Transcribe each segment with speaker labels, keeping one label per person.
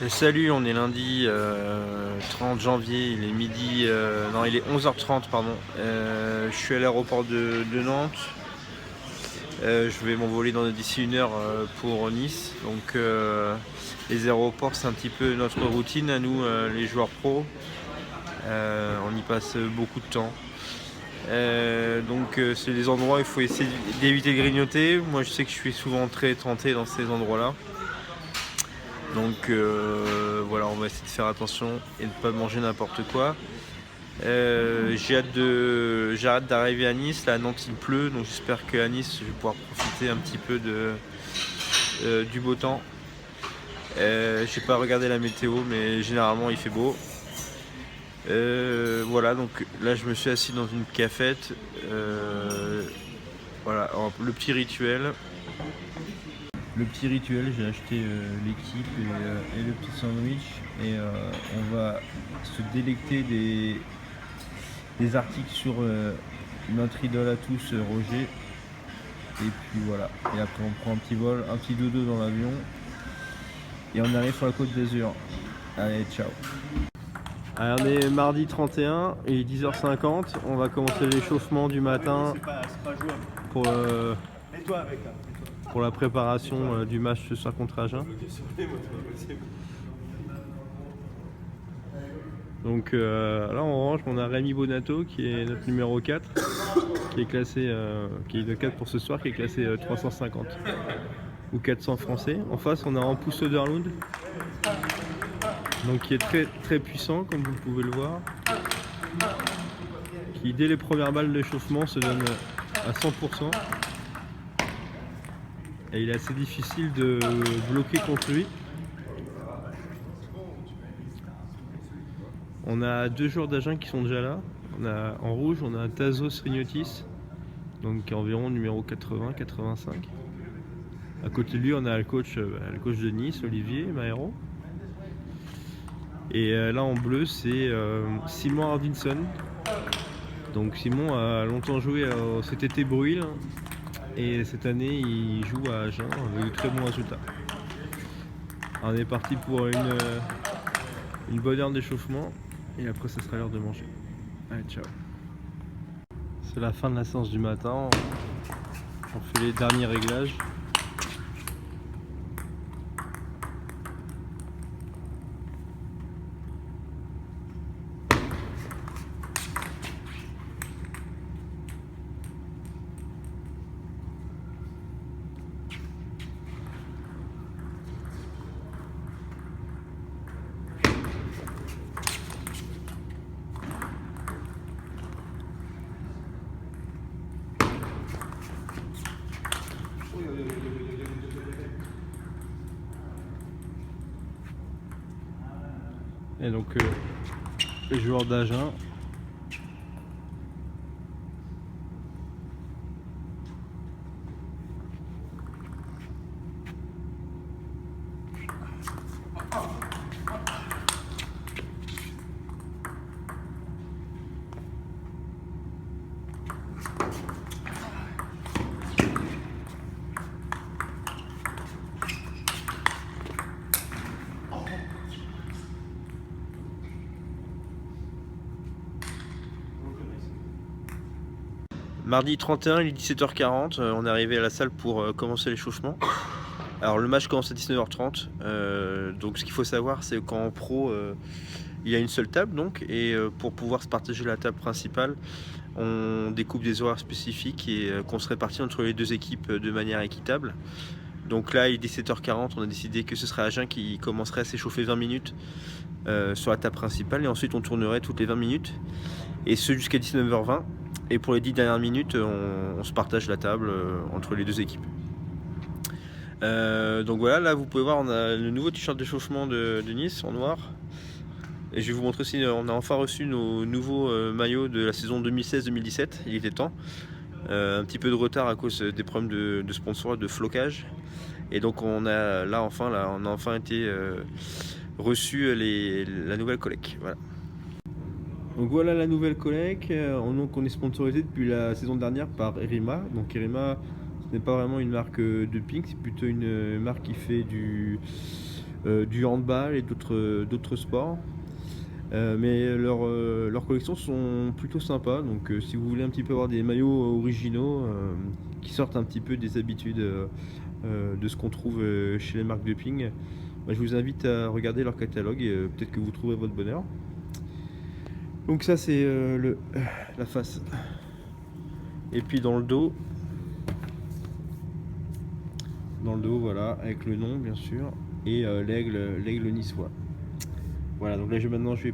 Speaker 1: Salut, on est lundi 30 janvier, il est midi, non il est 11h30 pardon. Je suis à l'aéroport de Nantes. Je vais m'envoler d'ici une heure pour Nice. Donc les aéroports c'est un petit peu notre routine à nous les joueurs pros. On y passe beaucoup de temps. C'est des endroits où il faut essayer d'éviter de grignoter. Moi je sais que je suis souvent très tenté dans ces endroits-là. Donc voilà, on va essayer de faire attention et de ne pas manger n'importe quoi. J'ai hâte d'arriver à Nice. Là, à Nantes, il pleut, donc j'espère qu'à Nice, je vais pouvoir profiter un petit peu du beau temps. J'ai pas regardé la météo, mais généralement, il fait beau. Voilà, donc là, je me suis assis dans une cafette. Voilà, alors, le petit rituel. J'ai acheté l'équipe et le petit sandwich et on va se délecter des articles sur notre idole à tous, Roger. Et puis voilà, et après on prend un petit vol, un petit dodo dans l'avion et on arrive sur la côte d'Azur. Allez, ciao. Alors, on est mardi 31, il est 10h50, on va commencer l'échauffement du matin pour, pour la préparation du match ce soir contre Agen. Donc là en orange on a Rémi Bonato qui est notre numéro 4 qui est classé qui est le 4 pour ce soir, qui est classé 350 ou 400 français. En face on a Rampus Söderlund, donc qui est très très puissant comme vous pouvez le voir, qui dès les premières balles d'échauffement se donne à 100% et il est assez difficile de bloquer contre lui. On a deux joueurs d'Agen qui sont déjà là. En rouge, on a Tazos Rignotis, donc qui est environ numéro 80-85. À côté de lui, on a le coach de Nice, Olivier Maero. Et là en bleu, c'est Simon Hardinson. Donc Simon a longtemps joué au CTT Bruil et cette année il joue à Agen avec de très bons résultats. Alors, on est parti pour une bonne heure d'échauffement et après ça sera l'heure de manger. Allez, ciao. C'est la fin de la séance du matin. On fait les derniers réglages. Et donc les joueurs d'Agen. Mardi 31, il est 17h40, on est arrivé à la salle pour commencer l'échauffement. Alors le match commence à 19h30, donc ce qu'il faut savoir c'est qu'en pro il y a une seule table donc, et pour pouvoir se partager la table principale, on découpe des horaires spécifiques et qu'on se répartit entre les deux équipes de manière équitable. Donc là il est 17h40, on a décidé que ce serait Agen qui commencerait à s'échauffer 20 minutes sur la table principale et ensuite on tournerait toutes les 20 minutes et ce jusqu'à 19h20. Et pour les 10 dernières minutes, on se partage la table entre les deux équipes. Donc voilà, là vous pouvez voir, on a le nouveau t-shirt d'échauffement de Nice en noir. Et je vais vous montrer aussi, on a enfin reçu nos nouveaux maillots de la saison 2016-2017, il était temps. Un petit peu de retard à cause des problèmes de sponsor et de flocage. Et donc on a enfin été reçu la nouvelle collecte. Voilà. Donc voilà la nouvelle collecte. Donc on est sponsorisé depuis la saison dernière par Erima. Donc Erima, ce n'est pas vraiment une marque de pink, c'est plutôt une marque qui fait du handball et d'autres sports. Mais leurs collections sont plutôt sympas, donc si vous voulez un petit peu avoir des maillots originaux qui sortent un petit peu des habitudes de ce qu'on trouve chez les marques de ping, bah, je vous invite à regarder leur catalogue et peut-être que vous trouverez votre bonheur. Donc ça c'est la face. Et puis dans le dos, voilà, avec le nom bien sûr, et l'aigle niçois. Voilà, donc là maintenant je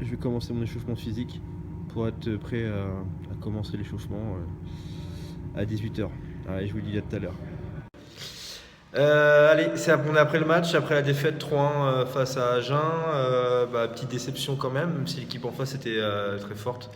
Speaker 1: vais commencer mon échauffement physique pour être prêt à commencer l'échauffement à 18h. Allez, je vous dis à tout à l'heure. Allez, on est après le match, après la défaite 3-1 face à Agen. Petite déception quand même si l'équipe en face était très forte.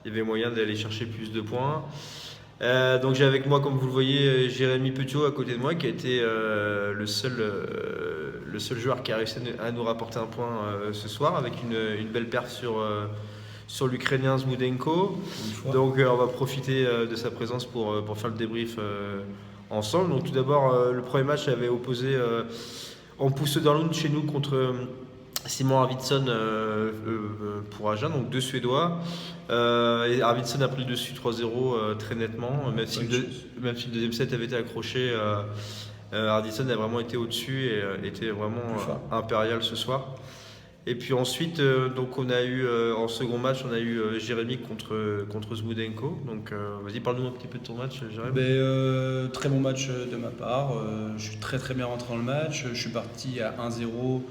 Speaker 1: Il y avait moyen d'aller chercher plus de points. Donc j'ai avec moi, comme vous le voyez, Jérémy Petiot à côté de moi, qui a été le seul joueur qui a réussi à nous rapporter un point ce soir, avec une belle perf sur l'Ukrainien Zmudenko. Donc on va profiter de sa présence pour faire le débrief ensemble. Donc tout d'abord, le premier match avait opposé en pousse Dorlund chez nous contre Simon Arvidsson pour Agen, donc 2 Suédois. Et Arvidsson a pris le dessus 3-0 très nettement, même si le deuxième set avait été accroché. Arvidsson a vraiment été au-dessus et était vraiment impérial ce soir. Et puis ensuite, donc on a eu en second match, on a eu Jérémy contre Zmudenko. Donc vas-y, parle-nous un petit peu de ton match, Jérémy.
Speaker 2: Très bon match de ma part. Je suis très très bien rentré dans le match. Je suis parti à 1-0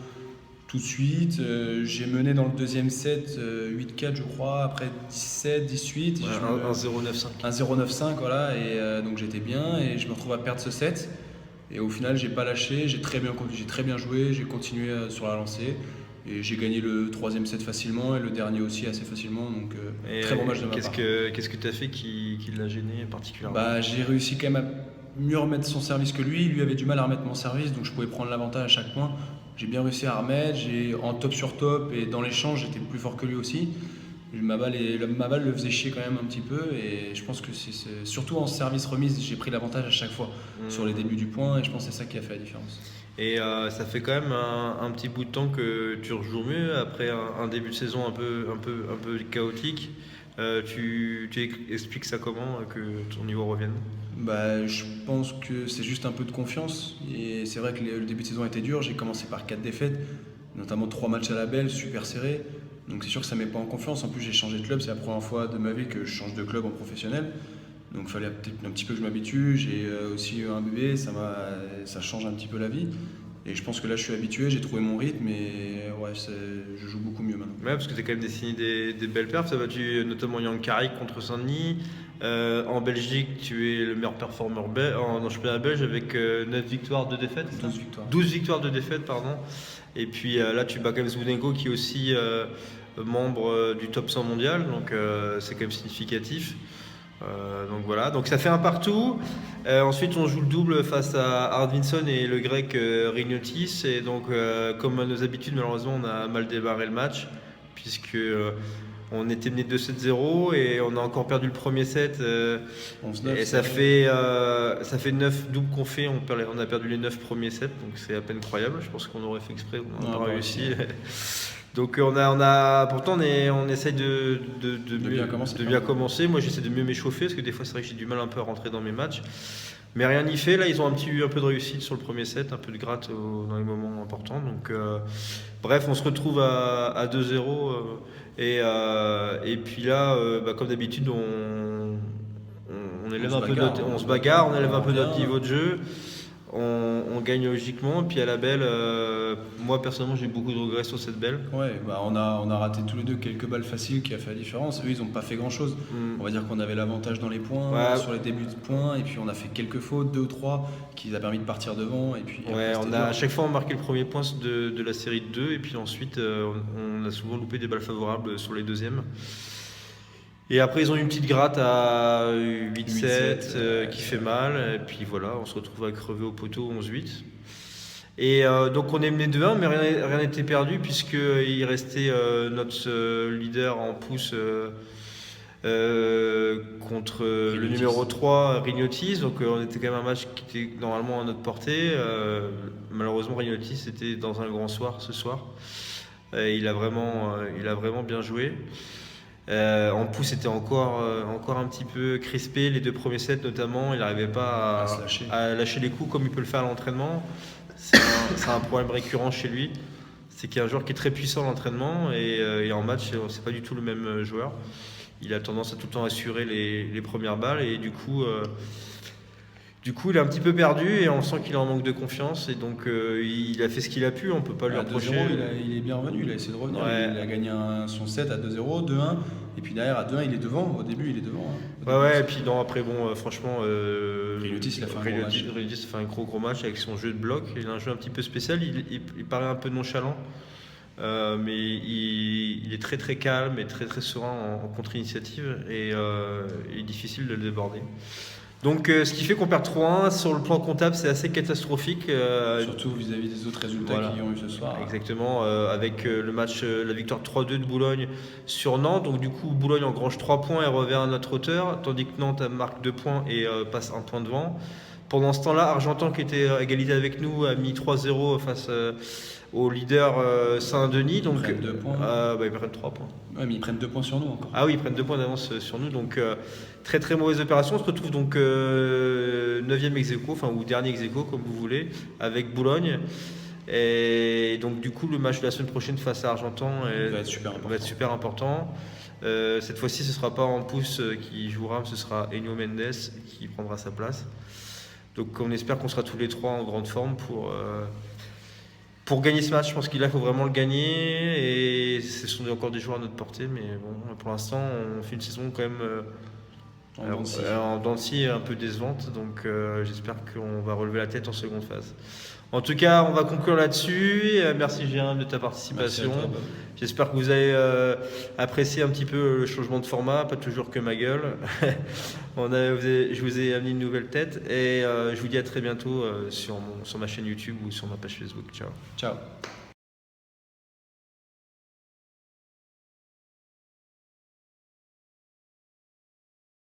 Speaker 2: tout de suite. J'ai mené dans le deuxième set 8-4 je crois, après 17, 18.
Speaker 1: 1-0-9-5.
Speaker 2: 1-0-9-5, voilà. Et donc j'étais bien et je me retrouve à perdre ce set. Et au final, j'ai pas lâché, j'ai très bien joué, j'ai continué sur la lancée. Et j'ai gagné le troisième set facilement et le dernier aussi assez facilement. Donc très bon match de ma part.
Speaker 1: Qu'est-ce que tu as fait qui l'a gêné particulièrement?
Speaker 2: J'ai réussi quand même à mieux remettre son service que lui. Lui avait du mal à remettre mon service, donc je pouvais prendre l'avantage à chaque point. J'ai bien réussi à remettre, en top sur top et dans l'échange j'étais plus fort que lui aussi. Ma balle le faisait chier quand même un petit peu et je pense que c'est surtout en service remise j'ai pris l'avantage à chaque fois sur les débuts du point et je pense que c'est ça qui a fait la différence.
Speaker 1: Et ça fait quand même un petit bout de temps que tu rejoues mieux après un début de saison un peu chaotique. Tu expliques ça comment que ton niveau revienne?
Speaker 2: Je pense que c'est juste un peu de confiance et c'est vrai que le début de saison était dur. J'ai commencé par 4 défaites, notamment 3 matchs à la belle, super serrés. Donc c'est sûr que ça ne met pas en confiance. En plus j'ai changé de club, c'est la première fois de ma vie que je change de club en professionnel. Donc il fallait peut-être un petit peu que je m'habitue. J'ai aussi eu un bébé, ça change un petit peu la vie. Et je pense que là je suis habitué, j'ai trouvé mon rythme et ouais, je joue beaucoup mieux maintenant.
Speaker 1: Ouais, parce que tu as quand même dessiné des belles perfs. Tu as battu notamment Jan Karik contre Saint-Denis. En Belgique, tu es le meilleur performeur en championnat belge avec 9 victoires, 2 défaites.
Speaker 2: 12 victoires.
Speaker 1: 12 victoires, 2 défaites, pardon. Et puis là, tu bats quand même Zmudenko qui est aussi membre du top 100 mondial. Donc c'est quand même significatif. Donc voilà, donc ça fait un partout. Ensuite, on joue le double face à Arvidsson et le grec Rignotis. Et donc, comme à nos habitudes, malheureusement, on a mal démarré le match puisque on était mené 2-7-0 et on a encore perdu le premier set.
Speaker 2: 11-9,
Speaker 1: et ça fait 9 doubles qu'on fait. On a perdu les 9 premiers sets, donc c'est à peine croyable. Je pense qu'on aurait fait exprès, on n'a pas réussi. Donc pourtant on essaye de bien commencer. Moi j'essaie de mieux m'échauffer parce que des fois c'est vrai que j'ai du mal un peu à rentrer dans mes matchs. Mais rien n'y fait, là ils ont un peu de réussite sur le premier set, un peu de gratte dans les moments importants. Donc bref, on se retrouve à 2-0 et puis là comme d'habitude on élève on se bagarre, on élève un peu notre niveau de jeu. On gagne logiquement, puis à la belle, moi personnellement j'ai beaucoup de regrets sur cette belle.
Speaker 2: Ouais, on a raté tous les deux quelques balles faciles qui a fait la différence. Eux ils n'ont pas fait grand chose. On va dire qu'on avait l'avantage dans les points, sur les débuts de points, et puis on a fait quelques fautes, 2 ou 3, qui nous a permis de partir devant. Et puis,
Speaker 1: à chaque fois on marquait le premier point de la série de 2, et puis ensuite on a souvent loupé des balles favorables sur les deuxièmes. Et après, ils ont eu une petite gratte à 8-7 qui fait mal. Et puis voilà, on se retrouve à crever au poteau 11-8. Et donc on est mené 2-1, mais rien n'était perdu puisqu'il restait notre leader en pouce contre le numéro 3, Rignotis. Donc on était quand même un match qui était normalement à notre portée. Malheureusement, Rignotis était dans un grand soir ce soir. Il a vraiment bien joué. En pouce était encore un petit peu crispé, les 2 premiers sets notamment. Il n'arrivait pas à lâcher les coups comme il peut le faire à l'entraînement. C'est un problème récurrent chez lui. C'est qu'il y a un joueur qui est très puissant à l'entraînement et en match, c'est pas du tout le même joueur. Il a tendance à tout le temps assurer les premières balles et du coup, il est un petit peu perdu et on sent qu'il est en manque de confiance et donc il a fait ce qu'il a pu, on peut pas lui reprocher.
Speaker 2: 2-0, il est bien revenu, il a essayé de revenir.
Speaker 1: Ouais.
Speaker 2: Il a gagné son set à 2-0, 2-1, et puis derrière à 2-1 il est devant. Au début il est devant.
Speaker 1: Ouais, et puis non, après bon, franchement,
Speaker 2: Rignotis, il a fait un gros match.
Speaker 1: Rignotis a fait un gros match avec son jeu de bloc. Il a un jeu un petit peu spécial, il paraît un peu nonchalant. Mais il est très très calme et très très serein en contre-initiative et il est difficile de le déborder. Donc ce qui fait qu'on perd 3-1 sur le plan comptable, c'est assez catastrophique.
Speaker 2: Surtout vis-à-vis des autres résultats qu'ils ont eu ce soir.
Speaker 1: Exactement, avec le match, la victoire 3-2 de Boulogne sur Nantes. Donc du coup, Boulogne engrange 3 points et revient à notre hauteur, tandis que Nantes marque 2 points et passe 1 point devant. Pendant ce temps-là, Argentan, qui était à égalité avec nous, a mis 3-0 face au leader Saint-Denis. Donc,
Speaker 2: ils prennent 2 points.
Speaker 1: Ils prennent 3 points.
Speaker 2: Ouais, mais ils prennent 2 points sur nous encore.
Speaker 1: Ah oui, ils prennent 2 points d'avance sur nous. Donc, très très mauvaise opération. On se retrouve donc 9e ex-aequo, ou dernier ex-aequo, comme vous voulez, avec Boulogne. Et donc, du coup, le match de la semaine prochaine face à Argentan
Speaker 2: va être super important.
Speaker 1: Cette fois-ci, ce ne sera pas Ampousse qui jouera, ce sera Enio Mendes qui prendra sa place. Donc on espère qu'on sera tous les 3 en grande forme pour gagner ce match. Je pense qu'il faut vraiment le gagner et ce sont encore des joueurs à notre portée, mais bon, pour l'instant on fait une saison quand même en dents de scie un peu décevante, donc j'espère qu'on va relever la tête en seconde phase. En tout cas, on va conclure là-dessus. Merci Jérôme de ta participation.
Speaker 2: Merci à toi, Bob.
Speaker 1: J'espère que vous avez apprécié un petit peu le changement de format, pas toujours que ma gueule. Je vous ai amené une nouvelle tête et je vous dis à très bientôt sur ma chaîne YouTube ou sur ma page Facebook. Ciao.
Speaker 2: Ciao.